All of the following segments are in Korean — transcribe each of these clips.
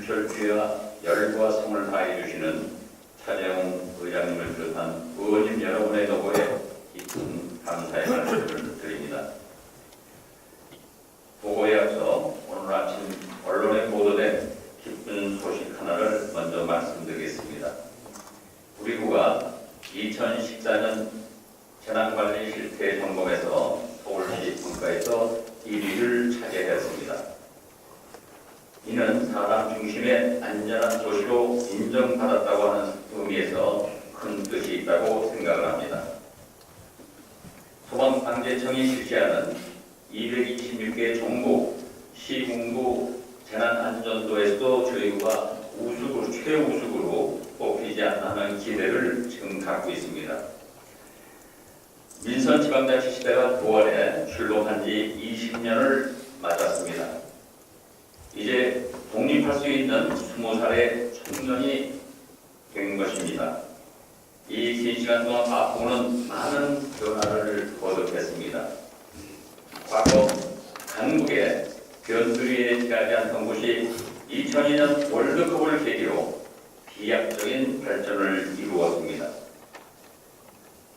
불철주야 열과 성을 다해 주시는 차재홍 의장님을 비롯한 의원님 여러분의 노고에 깊은 감사의 말씀을 드립니다. 보고에 앞서 오늘 아침 언론에 보도된 기쁜 소식 하나를 먼저 말씀드리겠습니다. 우리 구가 2014년 재난관리 실태 점검에서 서울시 분과에서 1위를 차지했습니다. 이는 사람 중심의 안전한 도시로 인정받았다고 하는 의미에서 큰 뜻이 있다고 생각을 합니다. 소방방재청이 실시하는 226개 종국 시군구 재난안전도에서도 저희가 최우수구로 뽑히지 않나 하는 기대를 지금 갖고 있습니다. 민선지방자치시대가 9월에 출범한 지 20년을 맞았습니다. 이제 독립할 수 있는 20살의 청년이 된 것입니다. 이 긴 시간 동안 마포구는 많은 변화를 거듭했습니다. 과거 강북에 변두리에 지나지 않던 곳이 2002년 월드컵을 계기로 비약적인 발전을 이루었습니다.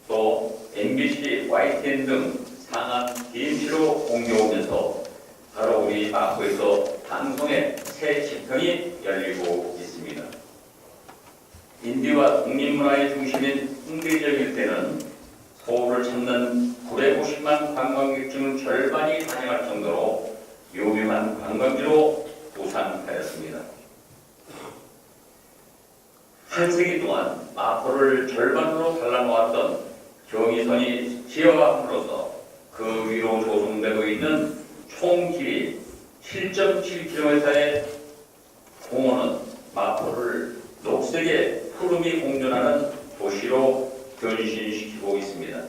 또 MBC, YTN 등 상암 DMC로 옮겨오면서 바로 우리 마포에서 방송의 새 지평이 열리고 있습니다. 인디와 독립문화의 중심인 홍대지역 일대는 서울을 찾는 950만 관광객 중 절반이 다녀갈 정도로 유명한 관광지로 부상하였습니다. 한 세기 동안 마포를 절반으로 갈라놓았던 경의선이 지어함으로써 그 위로 조성되고 있는 총 길이 7.7km의 공원은 마포를 녹색의 푸름이 공존하는 도시로 변신시키고 있습니다.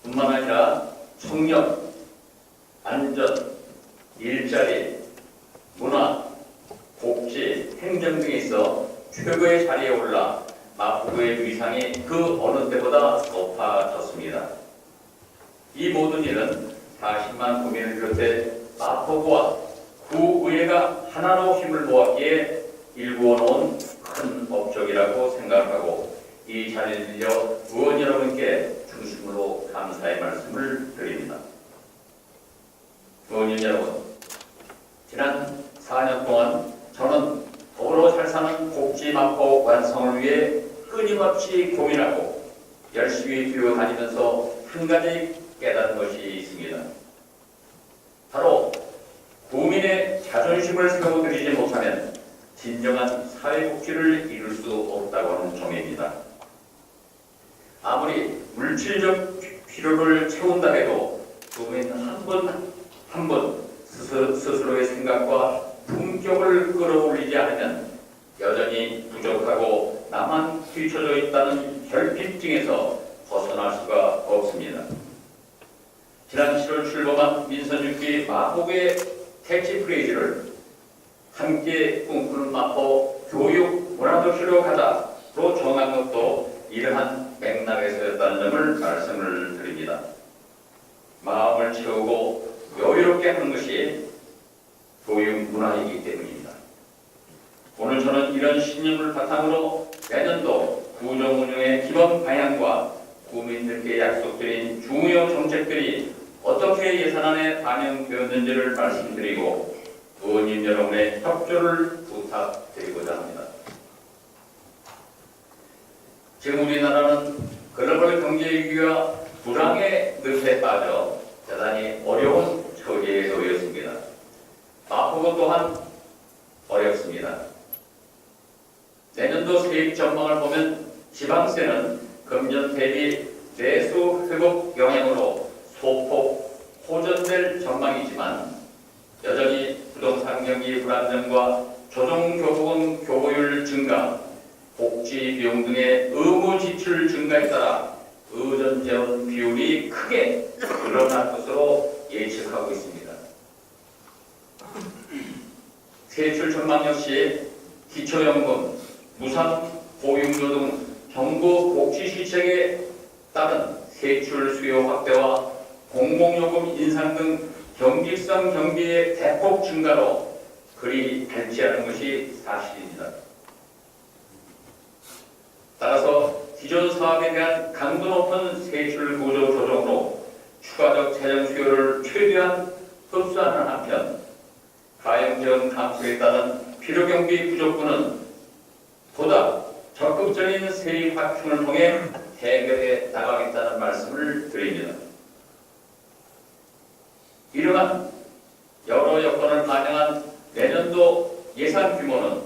뿐만 아니라 청년, 안전, 일자리, 문화, 복지, 행정 등에 있어 최고의 자리에 올라 마포구의 위상이 그 어느 때보다 높아졌습니다. 이 모든 일은 40만 구민을 비롯해 마포구와 구의회가 하나로 힘을 모았기에 일구어놓은 큰 업적이라고 생각하고 이 자리를 빌려 의원 여러분께 중심으로 감사의 말씀을 드립니다. 의원님 여러분, 지난 4년 동안 저는 더불어 잘 사는 복지 마포 완성을 위해 끊임없이 고민하고 열심히 뛰어다니면서 한 가지 깨달은 것이 있습니다. 바로 국민의 자존심을 세워드리지 못하면 진정한 사회복지를 이룰 수 없다고 하는 점입니다. 아무리 물질적 필요를 채운다 해도 국민 한 분 스스로의 생각과 품격을 끌어올리지 않으면 여전히 부족하고 나만 뒤처져 있다는 결핍증에서 벗어날 수가 없습니다. 지난 7월 출범한 민선 6기 마포구의 캐치프레이즈를 함께 꿈꾸는 마포 교육 문화도시로 가자로 정한 것도 이러한 맥락에서였다는 점을 말씀을 드립니다. 마음을 채우고 여유롭게 하는 것이 교육 문화이기 때문입니다. 오늘 저는 이런 신념을 바탕으로 내년도 구정 운영의 기본 방향과 국민들께 약속드린 중요 정책들이 어떻게 예산안에 반영되었는지를 말씀드리고 의원님 여러분의 협조를 부탁드리고자 합니다. 지금 우리나라는 글로벌 경제 위기와 불황의 늪에 빠져 대단히 어려운 처지에 놓였습니다. 마포구 또한 어렵습니다. 내년도 세입 전망을 보면 지방세는 금년 대비 내수 회복 영향으로 소폭 호전될 전망이지만 여전히 부동산 경기 불안정과 조정교부금 교부율 증가, 복지 비용 등의 의무 지출 증가에 따라 의전재원 비율이 크게 늘어날 것으로 예측하고 있습니다. 세출 전망 역시 기초연금, 무상 보육료 등 정부 복지 시책에 따른 세출 수요 확대와 공공요금 인상 등 경직성 경비의 대폭 증가로 그리 밝지 않은 것이 사실입니다. 따라서 기존 사업에 대한 강도 높은 세출 구조 조정으로 추가적 재정 수요를 최대한 흡수하는 한편 가용지원 감소에 따른 필요경비 부족분은 보다 적극적인 세입 확충을 통해 해결해 나가겠다는 말씀을 드립니다. 이러한 여러 여건을 반영한 내년도 예산 규모는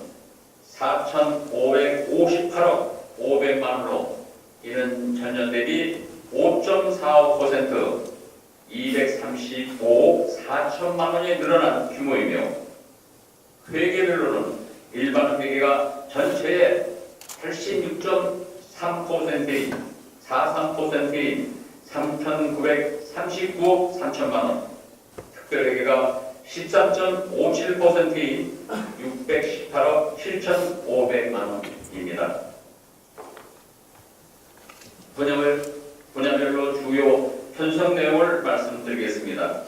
4,558억 500만 원으로 이는 전년 대비 5.45% 235억 4천만 원이 늘어난 규모이며 회계별로는 일반 회계가 전체의 86.3%인 43%인 3,939억 3천만 원, 특별회계가 13.57%인 618억 7,500만 원입니다. 분야별로 주요 편성 내용을 말씀드리겠습니다.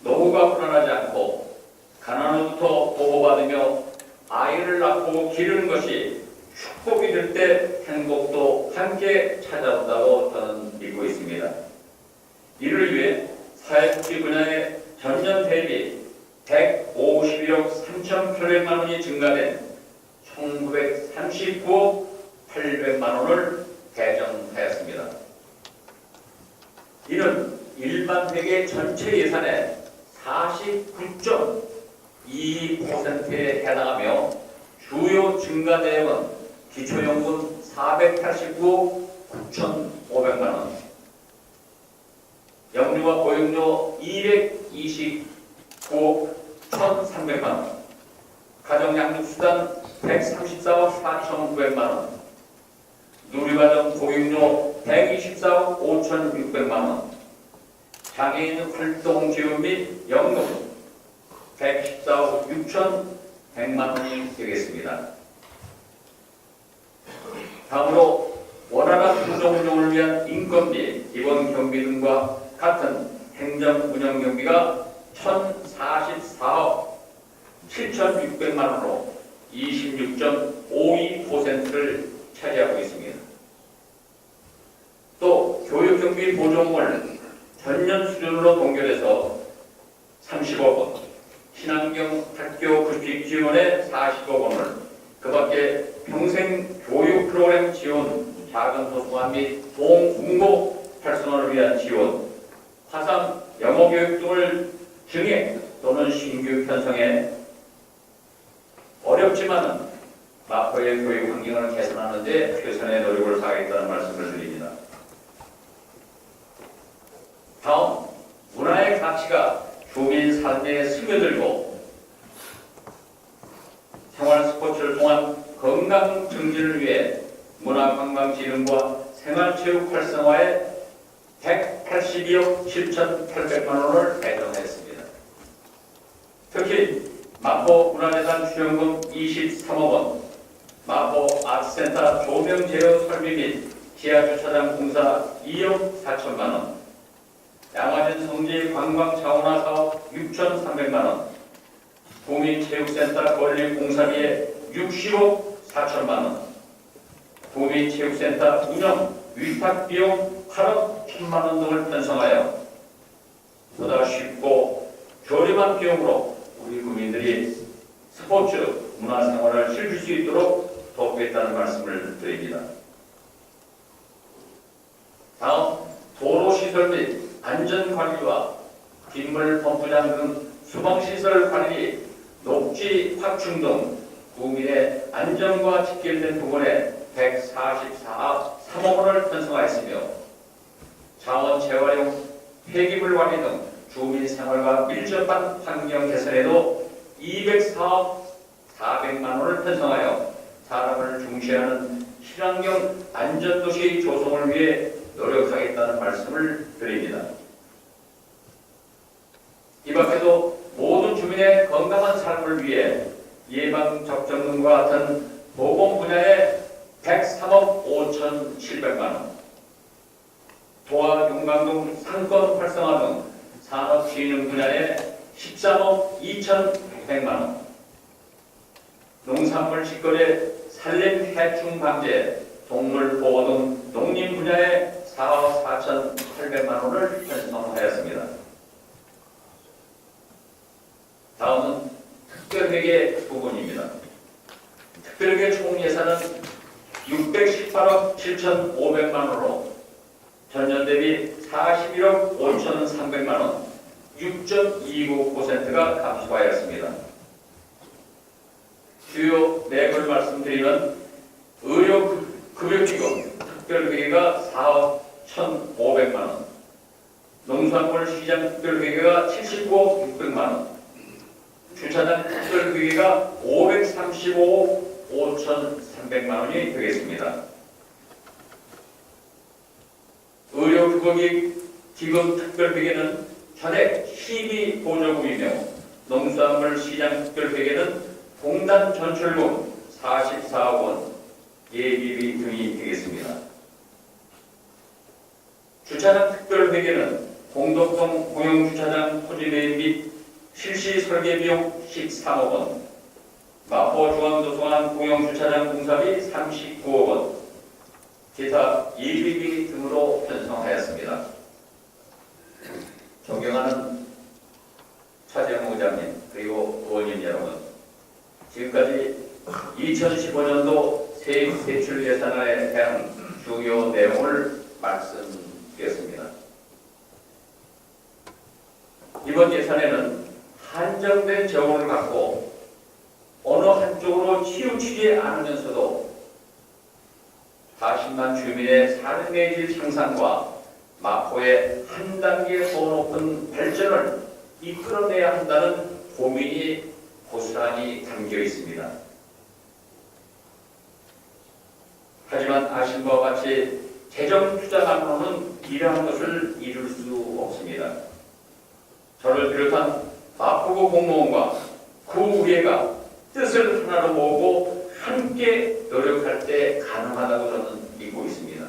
노후가 불안하지 않고 가난으로부터 보호받으며 아이를 낳고 기르는 것이 축복이 될 때 행복도 함께 찾아온다고 저는 믿고 있습니다. 이를 위해 사회복지 분야의 전년 대비 151억 3,800만 원이 증가된 1,939억 800만 원을 배정하였습니다. 이는 일반 회계 전체 예산의 49.2%에 해당하며 주요 증가 내역은 기초연금 489억 9,500만 원, 영유아 보육료 229억 1,300만 원, 가정양육수당 134억 4,900만 원, 누리과정 보육료 124억 5,600만 원, 장애인 활동 지원 및 연금 114억 6,100만 원이 되겠습니다. 다음으로 원활한 구조 운영을 위한 인건비, 기본 경비 등과 같은 행정 운영 경비가 1,044억 7,600만 원으로 26.52%를 차지하고 있습니다. 또 교육경비 보조금을 전년 수준으로 동결해서 30억 원, 친환경 학교 급식 지원에 40억 원을, 그 밖에 평생 교육 프로그램 지원, 작은 도서관 및 동국모 활성화를 위한 지원, 화상 영어 교육 등을 증액 또는 신규 편성해 어렵지만은 마포의 교육 환경을 개선하는 데 최선의 노력을 다하겠다는 말씀을 드립니다. 다음, 문화의 가치가 주민 삶에 스며들고 생활 스포츠를 통한 건강 증진을 위해 문화관광진흥과 생활체육 활성화에 182억 7,800만 원을 배정했습니다. 특히 마포 문화재산 출연금 23억 원, 마포 아트센터 조명 제어 설비 및 지하주차장 공사 2억 4천만 원, 양화진 성지 관광 자원화 사업 6,300만 원, 구민체육센터 건립 공사비에 60억 4천만 원, 구민체육센터 운영 위탁 비용 8억 1천만 원 등을 편성하여 보다 쉽고 저렴한 비용으로 우리 국민들이 스포츠 문화생활을 즐길 수 있도록 돕겠다는 말씀을 드립니다. 다음, 도로시설 및 안전관리와 빗물 펌프장 등 수방시설 관리, 녹지 확충 등 국민의 안전과 직결된 부분에 144억 3억 원을 편성하였으며 자원 재활용, 폐기물 관리 등 주민 생활과 밀접한 환경 개선에도 204억 400만 원을 편성하여 사람을 중시하는 친환경 안전도시 조성을 위해 노력하겠다는 말씀을 드립니다. 이 밖에도 모든 주민의 건강한 삶을 위해 예방접종 등과 같은 보건 분야에 103억 5,700만 원, 도화 용광등 상권 활성화 등 산업진흥 분야에 13억 2,100만 원, 농산물 직거래 산림 해충 방제, 동물 보호 등 농림 분야에 4억 4,800만 원을 편성하였습니다. 다음은 특별회계 부분입니다. 특별회계 총 예산은 618억 7,500만 원으로 전년 대비 41억 5,300만 원, 6.29%가 감소하였습니다. 주요 내역을 말씀드리면 의료급여기금 특별회계가 4억 1,500만 원, 농산물 시장 특별회계가 79억 600만 원, 주차장 특별회계가 535억 5,300만 원이 되겠습니다. 의료급여기금 특별회계는 현액 시비 보조금이며 농수산물 시장 특별회계는 공단 전출금 44억 원, 예비비 등이 되겠습니다. 주차장 특별회계는 공덕동 공영주차장 토지 매입 및 실시 설계 비용 13억 원, 마포중앙도서관 공영주차장 공사비 39억 원, 기타 예비비 등으로 편성하였습니다. 존경하는 차재용 의장님 그리고 의원님 여러분, 지금까지 2015년도 세입 대출 예산에 대한 주요 내용을 말씀드렸습니다. 이번 예산에는 한정된 재원을 갖고 어느 한쪽으로 치우치지 않으면서도 40만 주민의 삶의 질 향상과 마포의 한 단계 더 높은 발전을 이끌어내야 한다는 고민이 고스란히 담겨 있습니다. 하지만 아신 바와 같이 재정 투자만으로는 이러한 것을 이룰 수 없습니다. 저를 비롯한 마포구 공무원과 구의회가 뜻을 하나로 모으고 함께 노력할 때 가능하다고 저는 믿고 있습니다.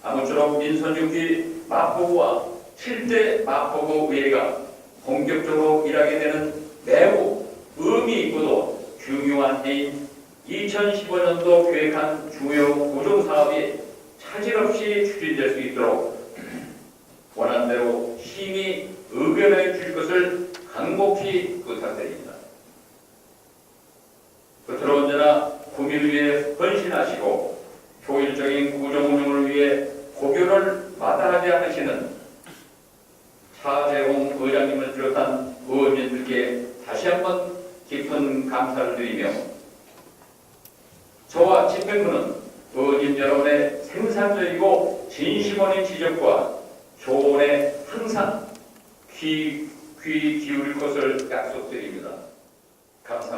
아무쪼록 민선유기 마포구와 7대 마포구 의회가 본격적으로 일하게 되는 매우 의미 있고도 중요한 해인 2015년도 계획한 주요 구조사업이 차질 없이 추진될 수 있도록 원안대로 심히 의견해 주실 것을 간곡히 부탁드립니다. 끝으로 언제나 국민을 위해 헌신하시고 효율적인 구조운영을 위해 고교를 마다하지 않으시는 차재홍 의장님을 비롯한 의원님들께 다시 한번 깊은 감사를 드리며 저와 집행부는 의원님 여러분의 생산적이고 진심 어린 지적과 조언에 항상 귀 기울일 것을 약속드립니다. 감사합니다.